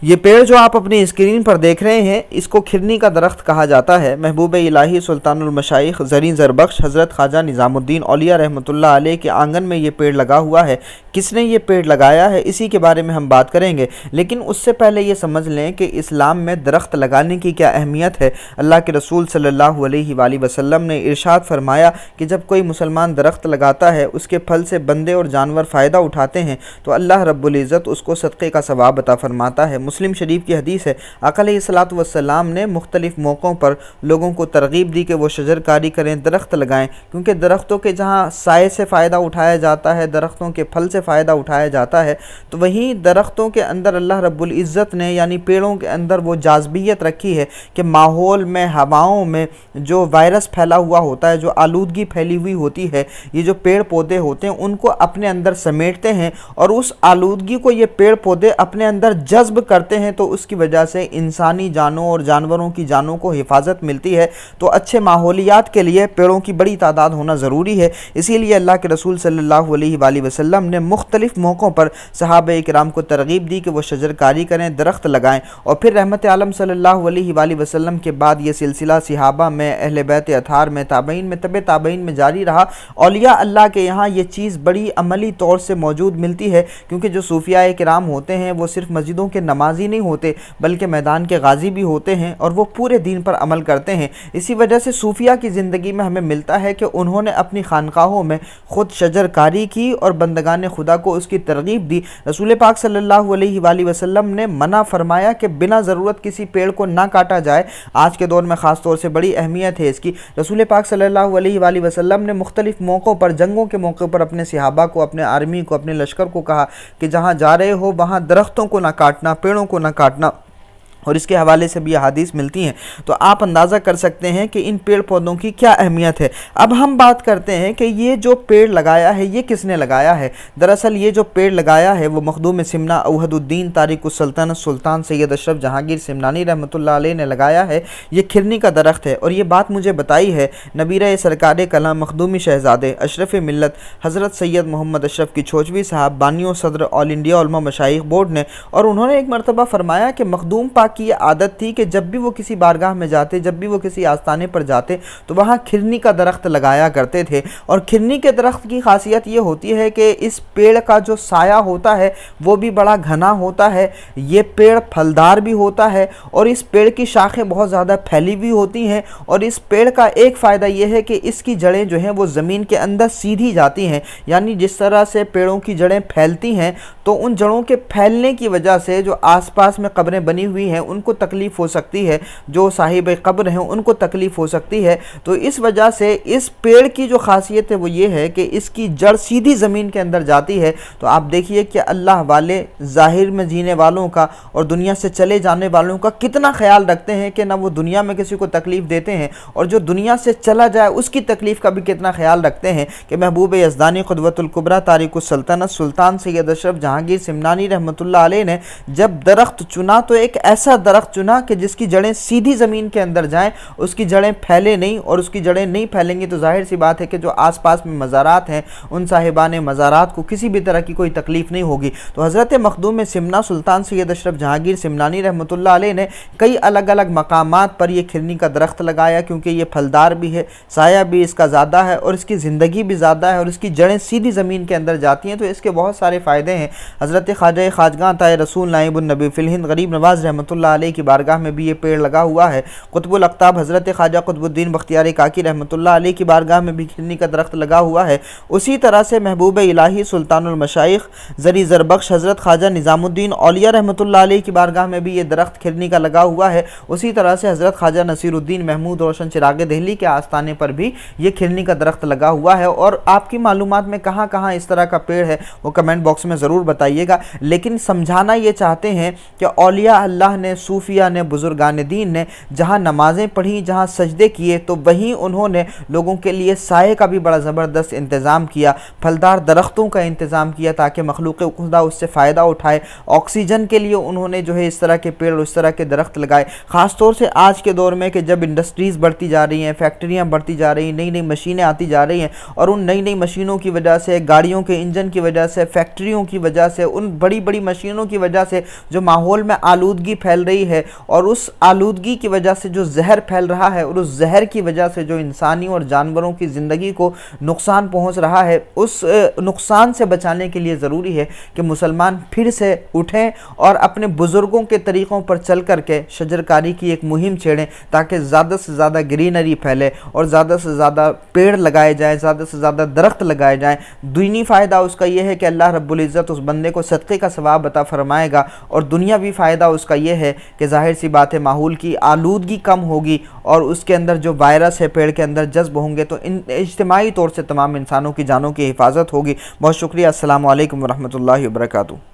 یہ پیڑ جو آپ اپنی اسکرین پر دیکھ رہے ہیں اس کو کھرنی کا درخت کہا جاتا ہے۔ محبوب الہی سلطان المشائخ زریں زربخش حضرت خواجہ نظام الدین اولیاء رحمۃ اللہ علیہ کے آنگن میں یہ پیڑ لگا ہوا ہے۔ کس نے یہ پیڑ لگایا ہے اسی کے بارے میں ہم بات کریں گے، لیکن اس سے پہلے یہ سمجھ لیں کہ اسلام میں درخت لگانے کی کیا اہمیت ہے۔ اللہ کے رسول صلی اللہ علیہ وآلہ وسلم نے ارشاد فرمایا کہ جب کوئی مسلمان درخت لگاتا ہے، اس کے پھل سے بندے اور جانور فائدہ اٹھاتے ہیں تو اللہ رب العزت اس کو صدقے کا ثواب عطا فرماتا ہے۔ مسلم شریف کی حدیث ہے، آقا علیہ الصلوۃ والسلام نے مختلف موقعوں پر لوگوں کو ترغیب دی کہ وہ شجر کاری کریں، درخت لگائیں، کیونکہ درختوں کے جہاں سائے سے فائدہ اٹھایا جاتا ہے، درختوں کے پھل سے فائدہ اٹھایا جاتا ہے، تو وہیں درختوں کے اندر اللہ رب العزت نے یعنی پیڑوں کے اندر وہ جاذبیت رکھی ہے کہ ماحول میں، ہواؤں میں جو وائرس پھیلا ہوا ہوتا ہے، جو آلودگی پھیلی ہوئی ہوتی ہے، یہ جو پیڑ پودے ہوتے ہیں ان کو اپنے اندر سمیٹتے ہیں اور اس آلودگی کو یہ پیڑ پودے اپنے اندر جذب کرتے ہیں، تو اس کی وجہ سے انسانی جانوں اور جانوروں کی جانوں کو حفاظت ملتی ہے۔ تو اچھے ماحولیات کے لیے پیڑوں کی بڑی تعداد ہونا ضروری ہے۔ اسی لیے اللہ کے رسول صلی اللہ علیہ وآلہ وسلم نے مختلف موقعوں پر صحابہ کرام کو ترغیب دی کہ وہ شجر کاری کریں، درخت لگائیں، اور پھر رحمت عالم صلی اللہ علیہ وآلہ وسلم کے بعد یہ سلسلہ صحابہ میں، اہل بیت اطہار میں، تابعین میں، تبع تابعین میں جاری رہا۔ اولیاء اللہ کے یہاں یہ چیز بڑی عملی طور سے موجود ملتی ہے، کیونکہ جو صوفیاء کرام ہوتے ہیں وہ صرف مسجدوں کے نمازی نہیں ہوتے بلکہ میدان کے غازی بھی ہوتے ہیں، اور وہ پورے دین پر عمل کرتے ہیں۔ اسی وجہ سے صوفیاء کی زندگی میں ہمیں ملتا ہے کہ انہوں نے اپنی خانقاہوں میں خود شجر کاری کی اور بندگان خدا کو اس کی ترغیب دی۔ رسول پاک صلی اللہ علیہ وآلہ وسلم نے منع فرمایا کہ بنا ضرورت کسی پیڑ کو نہ کاٹا جائے۔ آج کے دور میں خاص طور سے بڑی اہمیت ہے اس کی۔ رسول پاک صلی اللہ علیہ وآلہ وسلم نے مختلف موقعوں پر، جنگوں کے موقع پر اپنے صحابہ کو، اپنے آرمی کو، اپنے لشکر کو کہا کہ جہاں جا رہے ہو وہاں درختوں کو نہ کاٹنا، پیڑوں کو نہ کاٹنا، اور اس کے حوالے سے بھی احادیث ملتی ہیں۔ تو آپ اندازہ کر سکتے ہیں کہ ان پیڑ پودوں کی کیا اہمیت ہے۔ اب ہم بات کرتے ہیں کہ یہ جو پیڑ لگایا ہے یہ کس نے لگایا ہے۔ دراصل یہ جو پیڑ لگایا ہے وہ مخدوم سمنہ اوحد الدین تارک السلطنت سلطان سید اشرف جہانگیر سمنانی رحمۃ اللہ علیہ نے لگایا ہے۔ یہ کھرنی کا درخت ہے، اور یہ بات مجھے بتائی ہے نبیرہ سرکار کلام مخدومی شہزادے اشرف ملت حضرت سید محمد اشرف کچھوچوی صاحب، بانی و صدر آل انڈیا علماء مشائخ بورڈ نے، اور انہوں نے ایک مرتبہ فرمایا کہ مخدوم پاک کی یہ عادت تھی کہ جب بھی وہ کسی بارگاہ میں جاتے، جب بھی وہ کسی آستانے پر جاتے تو وہاں کھرنی کا درخت لگایا کرتے تھے۔ اور کھرنی کے درخت کی خاصیت یہ ہوتی ہے کہ اس پیڑ کا جو سایہ ہوتا ہے وہ بھی بڑا گھنا ہوتا ہے، یہ پیڑ پھلدار بھی ہوتا ہے، اور اس پیڑ کی شاخیں بہت زیادہ پھیلی ہوئی ہوتی ہیں، اور اس پیڑ کا ایک فائدہ یہ ہے کہ اس کی جڑیں جو ہیں وہ زمین کے اندر سیدھی جاتی ہیں، یعنی جس طرح سے پیڑوں کی جڑیں پھیلتی ہیں تو ان جڑوں کے پھیلنے کی وجہ سے جو آس پاس میں قبریں بنی ہوئی ہیں ان کو تکلیف ہو سکتی ہے، جو صاحب قبر ہیں ان کو تکلیف ہو سکتی ہے۔ تو اس وجہ سے اس پیڑ کی جو خاصیت ہے وہ یہ ہے کہ اس کی جڑ سیدھی زمین کے اندر جاتی ہے۔ تو آپ دیکھیے کہ اللہ والے ظاہر میں جینے والوں کا اور دنیا سے چلے جانے والوں کا کتنا خیال رکھتے ہیں کہ نہ وہ دنیا میں کسی کو تکلیف دیتے ہیں، اور جو دنیا سے چلا جائے اس کی تکلیف کا بھی کتنا خیال رکھتے ہیں کہ محبوب یزدانی قدوۃ الکبریٰ تارک السلطنت سلطان سید اشرف جہانگیر سمنانی رحمۃ اللہ علیہ نے جب درخت چنا تو ایک ایسا درخت چنا کہ جس کی جڑیں سیدھی زمین کے اندر جائیں، اس کی جڑیں پھیلے نہیں، اور اس کی جڑیں نہیں پھیلیں گی تو ظاہر سی بات ہے کہ جو آس پاس میں مزارات ہیں ان صاحبان مزارات کو کسی بھی طرح کی کوئی تکلیف نہیں ہوگی۔ تو حضرت مخدوم سمنہ سلطان سید اشرف جہانگیر سمنانی رحمۃ اللہ علیہ نے کئی الگ الگ مقامات پر یہ کھرنی کا درخت لگایا، کیونکہ یہ پھلدار بھی ہے، سایہ بھی اس کا زیادہ ہے، اور اس کی زندگی بھی زیادہ ہے، اور اس کی جڑیں سیدھی زمین کے اندر جاتی ہیں، تو اس کے بہت سارے فائدے ہیں۔ حضرت خواجہ خواجگاں عطائے رسول نائب النبی فی الہند غریب نواز رحمۃ اللہ علیہ کی بارگاہ میں بھی یہ پیڑ لگا ہوا ہے۔ قطب الاقطاب حضرت خواجہ قطب الدین بختیار کاکی رحمۃ اللہ علیہ کی بارگاہ میں بھی کھرنی کا درخت لگا ہوا ہے۔ اسی طرح سے محبوب الہی سلطان المشائخ زریں زربخش حضرت خواجہ نظام الدین اولیاء رحمۃ اللہ علیہ کی بارگاہ میں بھی یہ درخت کھرنی کا لگا ہوا ہے۔ اسی طرح سے حضرت خواجہ نصیر الدین محمود روشن چراغ دہلی کے آستانے پر بھی یہ کھرنی کا درخت لگا ہوا ہے۔ اور آپ کی معلومات میں کہاں کہاں اس طرح کا پیڑ ہے وہ کمنٹ باکس میں ضرور بتائیے گا، لیکن سمجھانا یہ چاہتے ہیں کہ اولیاء اللہ نے نے، صوفیہ نے، بزرگان دین نے جہاں نمازیں پڑھی، جہاں سجدے کیے، تو وہیں انہوں نے لوگوں کے لیے سائے کا بھی بڑا زبردست انتظام کیا، پھلدار درختوں کا انتظام کیا تاکہ مخلوق خدا اس سے فائدہ اٹھائے۔ آکسیجن کے لیے انہوں نے جو ہے اس طرح کے پیڑ اور اس طرح کے درخت لگائے۔ خاص طور سے آج کے دور میں کہ جب انڈسٹریز بڑھتی جا رہی ہیں، فیکٹریاں بڑھتی جا رہی ہیں، نئی نئی مشینیں آتی جا رہی ہیں، اور ان نئی نئی مشینوں کی وجہ سے، گاڑیوں کے انجن کی وجہ سے، فیکٹریوں کی وجہ سے، ان بڑی بڑی مشینوں کی وجہ سے جو ماحول میں آلودگی پھیل رہی ہے، اور اس آلودگی کی وجہ سے جو زہر پھیل رہا ہے، اور اس زہر کی وجہ سے جو انسانی اور جانوروں کی زندگی کو نقصان پہنچ رہا ہے، اس نقصان سے بچانے کے لیے ضروری ہے کہ مسلمان پھر سے اٹھیں اور اپنے بزرگوں کے طریقوں پر چل کر کے شجر کاری کی ایک مہم چھیڑیں تاکہ زیادہ سے زیادہ گرینری پھیلے اور زیادہ سے زیادہ پیڑ لگائے جائیں، زیادہ سے زیادہ درخت لگائے جائیں۔ دینی فائدہ اس کا یہ ہے کہ اللہ رب العزت اس بندے کو صدقے کا ثواب عطا فرمائے گا، اور دنیاوی فائدہ اس کا یہ ہے کہ ظاہر سی بات ہے ماحول کی آلودگی کم ہوگی، اور اس کے اندر جو وائرس ہے پیڑ کے اندر جذب ہوں گے، تو اجتماعی طور سے تمام انسانوں کی جانوں کی حفاظت ہوگی۔ بہت شکریہ۔ السلام علیکم ورحمۃ اللہ وبرکاتہ۔